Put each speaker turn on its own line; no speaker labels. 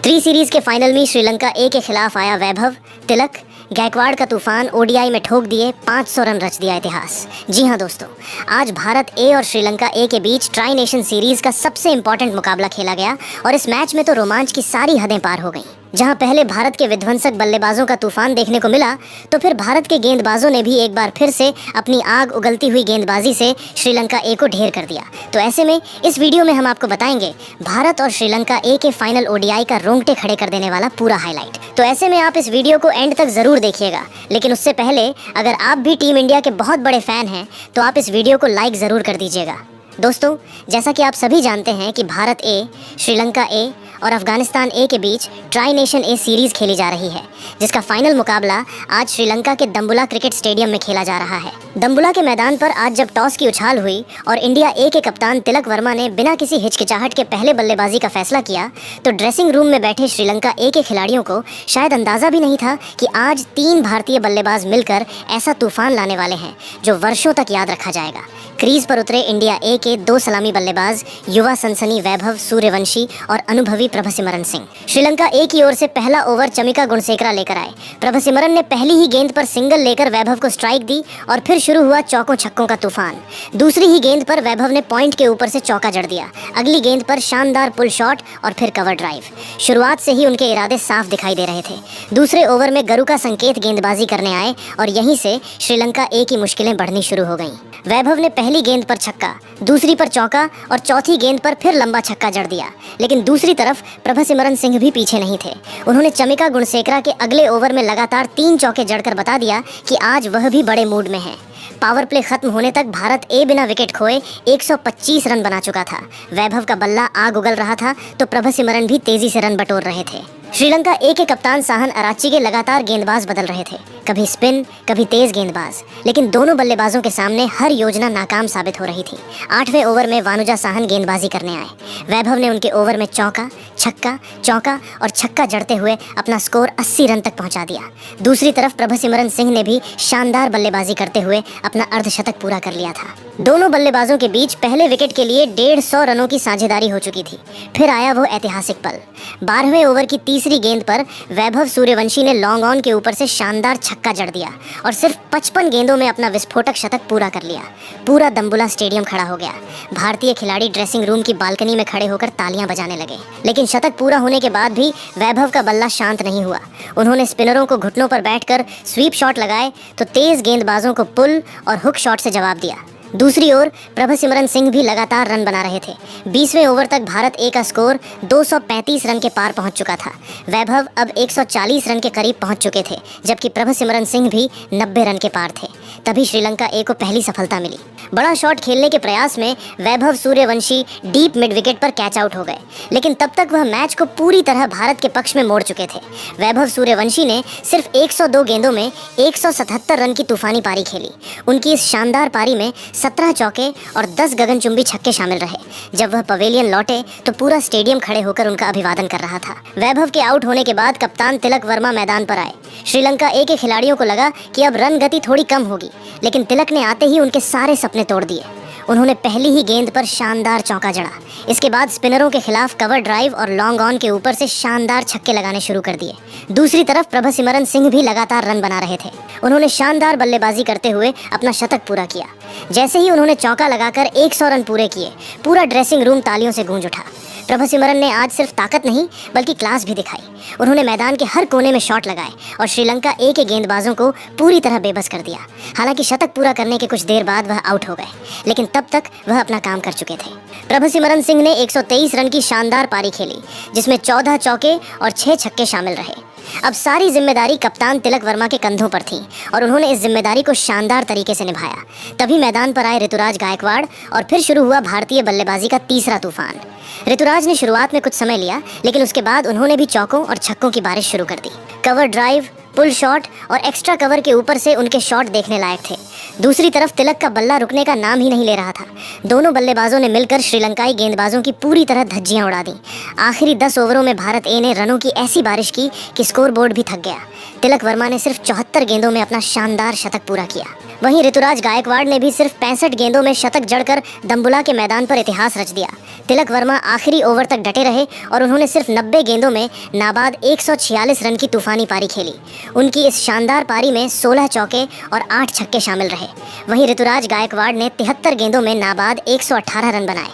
Series के final में श्रीलंका ए के खिलाफ आया वैभव। तिलक गायकवाड़ का तूफान ओडीआई में ठोक दिए, 500 रन रच दिया इतिहास। जी हाँ दोस्तों, आज भारत ए और श्रीलंका ए के बीच ट्राई नेशन सीरीज का सबसे इंपॉर्टेंट मुकाबला खेला गया और इस मैच में तो रोमांच की सारी हदें पार हो गईं। जहां पहले भारत के विध्वंसक बल्लेबाजों का तूफान देखने को मिला, तो फिर भारत के गेंदबाजों ने भी एक बार फिर से अपनी आग उगलती हुई गेंदबाजी से श्रीलंका ए को ढेर कर दिया। तो ऐसे में इस वीडियो में हम आपको बताएंगे भारत और श्रीलंका ए के फाइनल ओडीआई का रोंगटे खड़े कर देने वाला पूरा हाईलाइट। तो ऐसे में आप इस वीडियो को एंड तक जरूर देखिएगा, लेकिन उससे पहले अगर आप भी टीम इंडिया के बहुत बड़े फैन हैं तो आप इस वीडियो को लाइक जरूर कर दीजिएगा। दोस्तों, जैसा कि आप सभी जानते हैं कि भारत ए, श्रीलंका ए और अफगानिस्तान ए के बीच ट्राई नेशन ए सीरीज खेली जा रही है, जिसका फाइनल मुकाबला आज श्रीलंका के दम्बुला क्रिकेट स्टेडियम में खेला जा रहा है। दम्बुला के मैदान पर आज जब टॉस की उछाल हुई और इंडिया ए के कप्तान तिलक वर्मा ने बिना किसी हिचकिचाहट के पहले बल्लेबाजी का फैसला किया, तो ड्रेसिंग रूम में बैठे श्रीलंका ए के खिलाड़ियों को शायद अंदाजा भी नहीं था कि आज 3 भारतीय बल्लेबाज मिलकर ऐसा तूफान लाने वाले हैं जो वर्षों तक याद रखा जाएगा। क्रीज पर उतरे इंडिया ए के 2 सलामी बल्लेबाज युवा सनसनी वैभव सूर्यवंशी और अनुभवी प्रभसिमरन सिंह। श्रीलंका ए की ओर से पहला ओवर चमिका गुणसेकरा लेकर आए। प्रभसिमरन ने पहली ही गेंद पर सिंगल लेकर वैभव को स्ट्राइक दी और फिर शुरू हुआ चौकों छक्कों का तूफान। दूसरी ही गेंद पर वैभव ने पॉइंट के ऊपर से चौका जड़ दिया। अगली गेंद पर शानदार पुल शॉट और फिर कवर ड्राइव। शुरुआत से ही उनके इरादे साफ दिखाई दे रहे थे। दूसरे ओवर में गरु का संकेत गेंदबाजी करने आए और यहीं से श्रीलंका ए की मुश्किलें बढ़नी शुरू हो गईं। वैभव ने पहली गेंद पर छक्का, दूसरी पर चौका और चौथी गेंद पर फिर लंबा छक्का जड़ दिया। लेकिन दूसरी तरफ प्रभसिमरन सिंह भी पीछे नहीं थे। उन्होंने चमिका गुणसेकरा के अगले ओवर में लगातार 3 चौके जड़कर बता दिया कि आज वह भी बड़े मूड में है। पावर प्ले खत्म होने तक भारत ए बिना विकेट खोए 125 रन बना चुका था। वैभव का बल्ला आग उगल रहा था तो प्रभसिमरन भी तेजी से रन बटोर रहे थे। श्रीलंका ए के कप्तान साहन अराची के लगातार गेंदबाज बदल रहे थे, कभी स्पिन कभी तेज गेंदबाज, लेकिन दोनों बल्लेबाजों के सामने हर योजना नाकाम साबित हो रही थी। 8वें ओवर में वानुजा साहन गेंदबाजी करने आए। वैभव ने उनके ओवर में चौका, छक्का, चौका और छक्का जड़ते हुए अपना स्कोर 80 रन तक पहुंचा दिया। दूसरी तरफ प्रभसिमरन सिंह ने भी शानदार बल्लेबाजी करते हुए अपना अर्धशतक पूरा कर लिया था। दोनों बल्लेबाजों के बीच पहले विकेट के लिए 150 रनों की साझेदारी हो चुकी थी। फिर आया वो ऐतिहासिक पल। 12वें ओवर की तीसरी गेंद पर वैभव सूर्यवंशी ने लॉन्ग ऑन के ऊपर से शानदार छक्का जड़ दिया और सिर्फ 55 गेंदों में अपना विस्फोटक शतक पूरा कर लिया। पूरा दम्बुला स्टेडियम खड़ा हो गया। भारतीय खिलाड़ी ड्रेसिंग रूम की बालकनी में खड़े होकर तालियां बजाने लगे। लेकिन शतक पूरा होने के बाद भी वैभव का बल्ला शांत नहीं हुआ। उन्होंने स्पिनरों को घुटनों पर बैठकर स्वीप शॉट लगाए तो तेज गेंदबाजों को पुल और हुक शॉट से जवाब दिया। दूसरी ओर प्रभसिमरन सिंह भी लगातार रन बना रहे थे। 20वें ओवर तक भारत ए का स्कोर 235 रन के पार पहुंच चुका था। वैभव अब 140 रन के करीब पहुंच चुके थे, जबकि प्रभसिमरन सिंह भी 90 रन के पार थे। तभी श्रीलंका ए को पहली सफलता मिली। बड़ा शॉट खेलने के प्रयास में Vaibhav Suryavanshi deep mid wicket पर कैच आउट हो गए, लेकिन तब तक वह मैच को पूरी तरह भारत के पक्ष में मोड़ चुके थे। वैभव सूर्यवंशी ने सिर्फ 102 गेंदों में 177 रन की तूफानी पारी खेली। उनकी इस शानदार पारी में 17 चौके और 10 गगनचुंबी छक्के शामिल रहे। जब वह पवेलियन लौटे तो पूरा स्टेडियम खड़े होकर उनका अभिवादन कर रहा था। वैभव के आउट होने के बाद कप्तान तिलक वर्मा मैदान पर आए। श्रीलंका ए के खिलाड़ियों को लगा कि अब रन गति थोड़ी कम होगी, लेकिन तिलक ने आते ही उनके सारे सपने तोड़ दिए। उन्होंने पहली ही गेंद पर शानदार चौका जड़ा। इसके बाद स्पिनरों के खिलाफ कवर ड्राइव और लॉन्ग ऑन के ऊपर से शानदार छक्के लगाने शुरू कर दिए। दूसरी तरफ प्रभसिमरन सिंह भी लगातार रन बना रहे थे। उन्होंने शानदार बल्लेबाजी करते हुए अपना शतक पूरा किया। जैसे ही उन्होंने चौका लगाकर 100 रन पूरे किए, पूरा ड्रेसिंग रूम तालियों से गूंज उठा। प्रभसिमरन ने आज सिर्फ ताकत नहीं बल्कि क्लास भी दिखाई। उन्होंने मैदान के हर कोने में शॉट लगाए और श्रीलंका ए के गेंदबाजों को पूरी तरह बेबस कर दिया। हालांकि शतक पूरा करने के कुछ देर बाद वह आउट हो गए, लेकिन तब तक वह अपना काम कर चुके थे। प्रभसिमरन सिंह ने 123 रन की शानदार पारी खेली, जिसमें 14 चौके और 6 छक्के शामिल रहे। अब सारी जिम्मेदारी कप्तान तिलक वर्मा के कंधों पर थी और उन्होंने इस जिम्मेदारी को शानदार तरीके से निभाया। तभी मैदान पर आए ऋतुराज गायकवाड़ और फिर शुरू हुआ भारतीय बल्लेबाजी का तीसरा तूफान। ऋतुराज ने शुरुआत में कुछ समय लिया, लेकिन उसके बाद उन्होंने भी चौकों और छक्कों की बारिश शुरू कर दी। कवर ड्राइव, पुल शॉट और एक्स्ट्रा कवर के ऊपर से उनके शॉट देखने लायक थे। दूसरी तरफ तिलक का बल्ला रुकने का नाम ही नहीं ले रहा था। दोनों बल्लेबाजों ने मिलकर श्रीलंकाई गेंदबाजों की पूरी तरह धज्जियां उड़ा दी। आखिरी 10 ओवरों में भारत ए ने रनों की ऐसी बारिश की कि स्कोरबोर्ड भी थक गया। तिलक वर्मा ने सिर्फ 74 गेंदों में अपना शानदार शतक पूरा किया। वहीं ऋतुराज गायकवाड़ ने भी सिर्फ 65 गेंदों में शतक जड़कर दम्बुला के मैदान पर इतिहास रच दिया। तिलक वर्मा आखिरी ओवर तक डटे रहे और उन्होंने सिर्फ 90 गेंदों में नाबाद 146 रन की तूफानी पारी खेली। उनकी इस शानदार पारी में 16 चौके और 8 छक्के शामिल रहे। वहीं ऋतुराज गायकवाड़ ने 73 गेंदों में नाबाद 118 रन बनाए।